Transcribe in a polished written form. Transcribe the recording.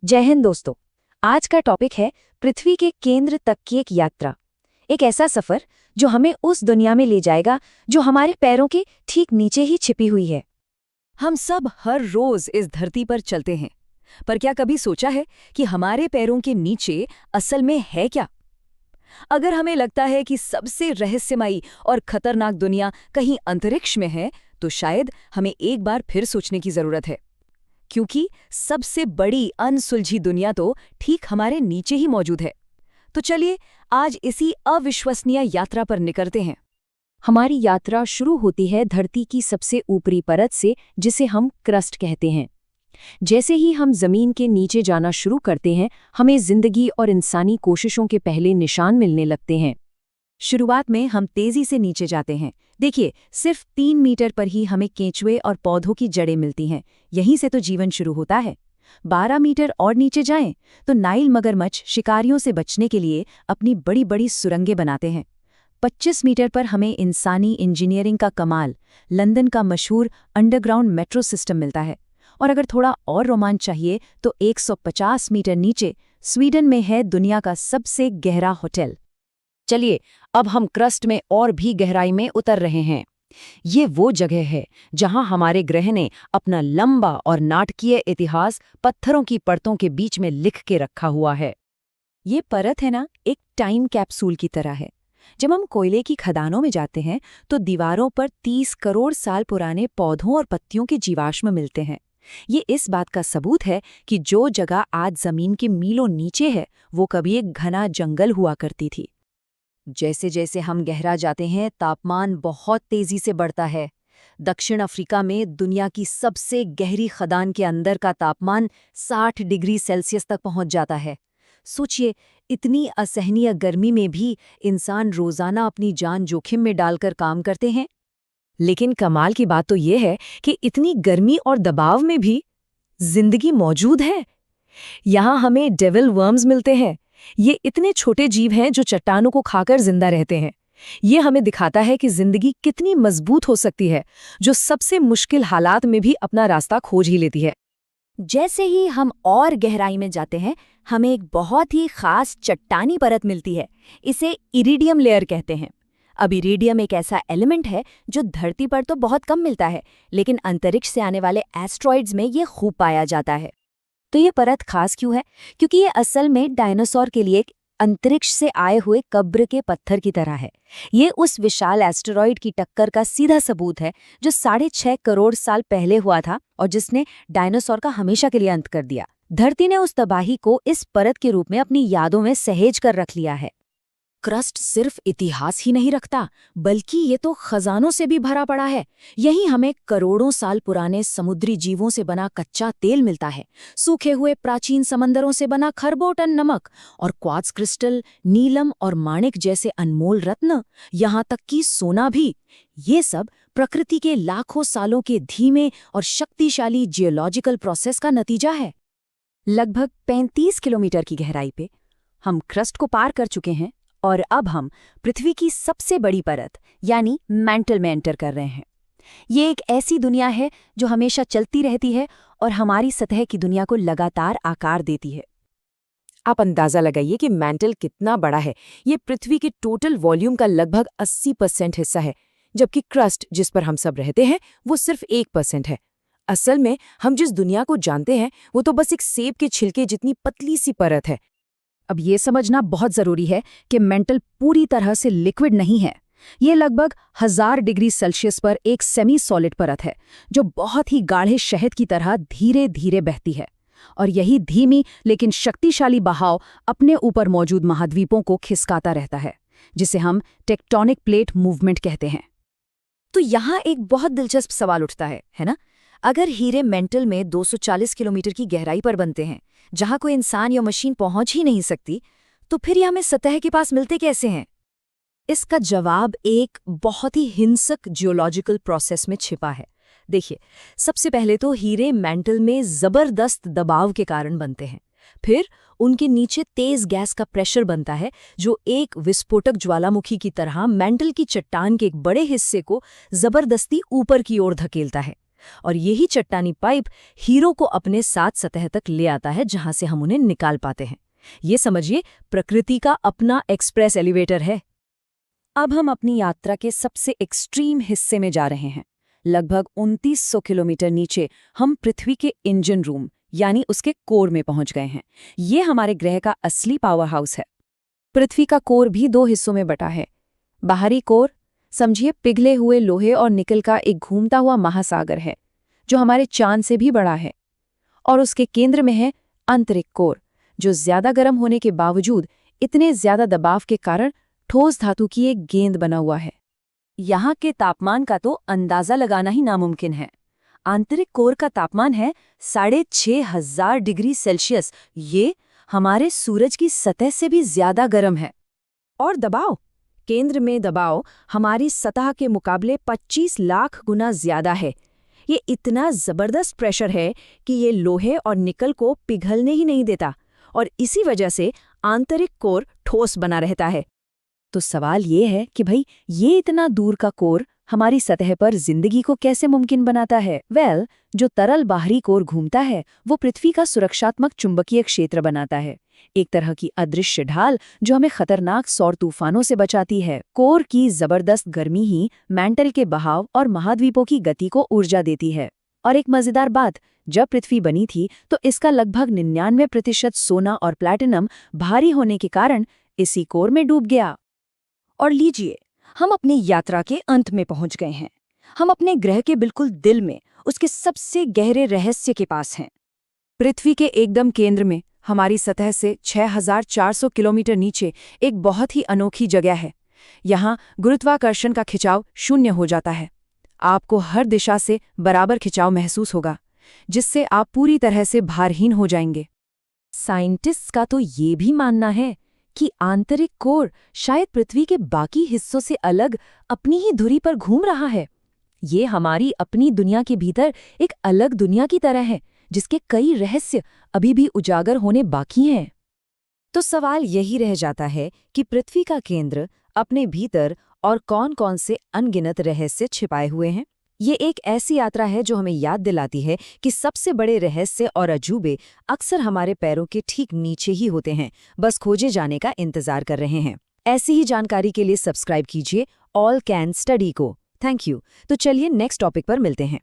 जय हिंद दोस्तों। आज का टॉपिक है पृथ्वी के केंद्र तक की एक यात्रा। एक ऐसा सफर जो हमें उस दुनिया में ले जाएगा जो हमारे पैरों के ठीक नीचे ही छिपी हुई है। हम सब हर रोज इस धरती पर चलते हैं, पर क्या कभी सोचा है कि हमारे पैरों के नीचे असल में है क्या? अगर हमें लगता है कि सबसे रहस्यमयी और खतरनाक दुनिया कहीं अंतरिक्ष में है, तो शायद हमें एक बार फिर सोचने की जरूरत है, क्योंकि सबसे बड़ी अनसुलझी दुनिया तो ठीक हमारे नीचे ही मौजूद है। तो चलिए आज इसी अविश्वसनीय यात्रा पर निकलते हैं। हमारी यात्रा शुरू होती है धरती की सबसे ऊपरी परत से, जिसे हम क्रस्ट कहते हैं। जैसे ही हम जमीन के नीचे जाना शुरू करते हैं, हमें जिंदगी और इंसानी कोशिशों के पहले निशान मिलने लगते हैं। शुरुआत में हम तेजी से नीचे जाते हैं। देखिए, सिर्फ 3 मीटर पर ही हमें केंचुए और पौधों की जड़ें मिलती हैं। यहीं से तो जीवन शुरू होता है। 12 मीटर और नीचे जाएं तो नाइल मगरमच्छ शिकारियों से बचने के लिए अपनी बड़ी बड़ी सुरंगें बनाते हैं। 25 मीटर पर हमें इंसानी इंजीनियरिंग का कमाल, लंदन का मशहूर अंडरग्राउंड मेट्रो सिस्टम मिलता है। और अगर थोड़ा और रोमांच चाहिए तो 150 मीटर नीचे स्वीडन में है दुनिया का सबसे गहरा होटल। चलिए अब हम क्रस्ट में और भी गहराई में उतर रहे हैं। ये वो जगह है जहां हमारे ग्रह ने अपना लंबा और नाटकीय इतिहास पत्थरों की परतों के बीच में लिख के रखा हुआ है। ये परत है ना, एक टाइम कैप्सूल की तरह है। जब हम कोयले की खदानों में जाते हैं तो दीवारों पर 30 करोड़ साल पुराने पौधों और पत्तियों के जीवाश्म मिलते हैं। ये इस बात का सबूत है कि जो जगह आज जमीन के मीलों नीचे है, वो कभी एक घना जंगल हुआ करती थी। जैसे जैसे हम गहरा जाते हैं, तापमान बहुत तेजी से बढ़ता है। दक्षिण अफ्रीका में दुनिया की सबसे गहरी खदान के अंदर का तापमान 60 डिग्री सेल्सियस तक पहुंच जाता है। सोचिए, इतनी असहनीय गर्मी में भी इंसान रोजाना अपनी जान जोखिम में डालकर काम करते हैं। लेकिन कमाल की बात तो ये है कि इतनी गर्मी और दबाव में भी जिंदगी मौजूद है। यहाँ हमें डेविल वर्म्स मिलते हैं। ये इतने छोटे जीव हैं जो चट्टानों को खाकर जिंदा रहते हैं। ये हमें दिखाता है कि जिंदगी कितनी मजबूत हो सकती है, जो सबसे मुश्किल हालात में भी अपना रास्ता खोज ही लेती है। जैसे ही हम और गहराई में जाते हैं, हमें एक बहुत ही खास चट्टानी परत मिलती है। इसे इरिडियम लेयर कहते हैं। अब इरिडियम एक ऐसा एलिमेंट है जो धरती पर तो बहुत कम मिलता है, लेकिन अंतरिक्ष से आने वाले एस्ट्रॉइड्स में ये खूब पाया जाता है। तो ये परत खास क्यों है? क्योंकि ये असल में डायनासोर के लिए एक अंतरिक्ष से आए हुए कब्र के पत्थर की तरह है। ये उस विशाल एस्टेरॉइड की टक्कर का सीधा सबूत है जो 6.5 करोड़ साल पहले हुआ था और जिसने डायनासोर का हमेशा के लिए अंत कर दिया। धरती ने उस तबाही को इस परत के रूप में अपनी यादों में सहेज कर रख लिया है। क्रस्ट सिर्फ इतिहास ही नहीं रखता, बल्कि ये तो खजानों से भी भरा पड़ा है। यहीं हमें करोड़ों साल पुराने समुद्री जीवों से बना कच्चा तेल मिलता है, सूखे हुए प्राचीन समंदरों से बना खरबों टन नमक और क्वार्ट्ज क्रिस्टल, नीलम और माणिक जैसे अनमोल रत्न, यहाँ तक कि सोना भी। ये सब प्रकृति के लाखों सालों के धीमे और शक्तिशाली जियोलॉजिकल प्रोसेस का नतीजा है। लगभग 35 किलोमीटर की गहराई पे हम क्रस्ट को पार कर चुके हैं और अब हम पृथ्वी की सबसे बड़ी परत यानी मैंटल में एंटर कर रहे हैं। ये एक ऐसी दुनिया है जो हमेशा चलती रहती है और हमारी सतह की दुनिया को लगातार आकार देती है। आप अंदाजा लगाइए कि मैंटल कितना बड़ा है। ये पृथ्वी के टोटल वॉल्यूम का लगभग 80% हिस्सा है, जबकि क्रस्ट जिस पर हम सब रहते हैं वो सिर्फ 1% है। असल में हम जिस दुनिया को जानते हैं वो तो बस एक सेब के छिलके जितनी पतली सी परत है। अब ये समझना बहुत जरूरी है कि मेंटल पूरी तरह से लिक्विड नहीं है। ये लगभग 1000 डिग्री सेल्सियस पर एक सेमी सॉलिड परत है जो बहुत ही गाढ़े शहद की तरह धीरे धीरे बहती है। और यही धीमी लेकिन शक्तिशाली बहाव अपने ऊपर मौजूद महाद्वीपों को खिसकाता रहता है, जिसे हम टेक्टोनिक प्लेट मूवमेंट कहते हैं। तो यहाँ एक बहुत दिलचस्प सवाल उठता है ना? अगर हीरे मेंटल में 240 किलोमीटर की गहराई पर बनते हैं, जहां कोई इंसान या मशीन पहुंच ही नहीं सकती, तो फिर ये हमें सतह के पास मिलते कैसे हैं? इसका जवाब एक बहुत ही हिंसक जियोलॉजिकल प्रोसेस में छिपा है। देखिए, सबसे पहले तो हीरे मेंटल में जबरदस्त दबाव के कारण बनते हैं। फिर उनके नीचे तेज गैस का प्रेशर बनता है जो एक विस्फोटक ज्वालामुखी की तरह मेंटल की चट्टान के एक बड़े हिस्से को जबरदस्ती ऊपर की ओर धकेलता है। और यही चट्टानी पाइप हीरो को अपने साथ सतह तक ले आता है, जहां से हम उन्हें निकाल पाते हैं। ये समझिए, प्रकृति का अपना एक्सप्रेस एलिवेटर है। अब हम अपनी यात्रा के सबसे एक्सट्रीम हिस्से में जा रहे हैं। लगभग 2900 किलोमीटर नीचे हम पृथ्वी के इंजन रूम यानी उसके कोर में पहुंच गए हैं। ये हमारे ग्रह का असली पावर हाउस है। पृथ्वी का कोर भी 2 हिस्सों में बटा है। बाहरी कोर समझिए पिघले हुए लोहे और निकल का एक घूमता हुआ महासागर है, जो हमारे चांद से भी बड़ा है। और उसके केंद्र में है आंतरिक कोर, जो ज्यादा गर्म होने के बावजूद इतने ज्यादा दबाव के कारण ठोस धातु की एक गेंद बना हुआ है। यहाँ के तापमान का तो अंदाजा लगाना ही नामुमकिन है। आंतरिक कोर का तापमान है 6500 डिग्री सेल्सियस। ये हमारे सूरज की सतह से भी ज्यादा गर्म है। और दबाव, केंद्र में दबाव हमारी सतह के मुकाबले 25 लाख गुना ज्यादा है। ये इतना जबरदस्त प्रेशर है कि ये लोहे और निकल को पिघलने ही नहीं देता, और इसी वजह से आंतरिक कोर ठोस बना रहता है। तो सवाल ये है कि भाई ये इतना दूर का कोर हमारी सतह पर जिंदगी को कैसे मुमकिन बनाता है? जो तरल बाहरी कोर घूमता है वो पृथ्वी का सुरक्षात्मक चुंबकीय क्षेत्र बनाता है, एक तरह की अदृश्य ढाल जो हमें खतरनाक सौर तूफानों से बचाती है। कोर की जबरदस्त गर्मी ही मैंटल के बहाव और महाद्वीपों की गति को ऊर्जा देती है। और एक मजेदार बात, जब पृथ्वी बनी थी तो इसका लगभग 99% सोना और प्लैटिनम भारी होने के कारण इसी कोर में डूब गया। और लीजिए, हम अपनी यात्रा के अंत में पहुंच गए हैं। हम अपने ग्रह के बिल्कुल दिल में, उसके सबसे गहरे रहस्य के पास हैं। पृथ्वी के एकदम केंद्र में, हमारी सतह से 6400 किलोमीटर नीचे एक बहुत ही अनोखी जगह है। यहाँ गुरुत्वाकर्षण का खिंचाव शून्य हो जाता है। आपको हर दिशा से बराबर खिंचाव महसूस होगा, जिससे आप पूरी तरह से भारहीन हो जाएंगे। साइंटिस्ट्स का तो ये भी मानना है कि आंतरिक कोर शायद पृथ्वी के बाकी हिस्सों से अलग अपनी ही धुरी पर घूम रहा है। ये हमारी अपनी दुनिया के भीतर एक अलग दुनिया की तरह है, जिसके कई रहस्य अभी भी उजागर होने बाकी हैं। तो सवाल यही रह जाता है कि पृथ्वी का केंद्र अपने भीतर और कौन-कौन से अनगिनत रहस्य छिपाए हुए हैं। ये एक ऐसी यात्रा है जो हमें याद दिलाती है कि सबसे बड़े रहस्य और अजूबे अक्सर हमारे पैरों के ठीक नीचे ही होते हैं, बस खोजे जाने का इंतजार कर रहे हैं। ऐसी ही जानकारी के लिए सब्सक्राइब कीजिए ऑल कैन स्टडी को। Thank you. तो चलिए नेक्स्ट टॉपिक पर मिलते हैं।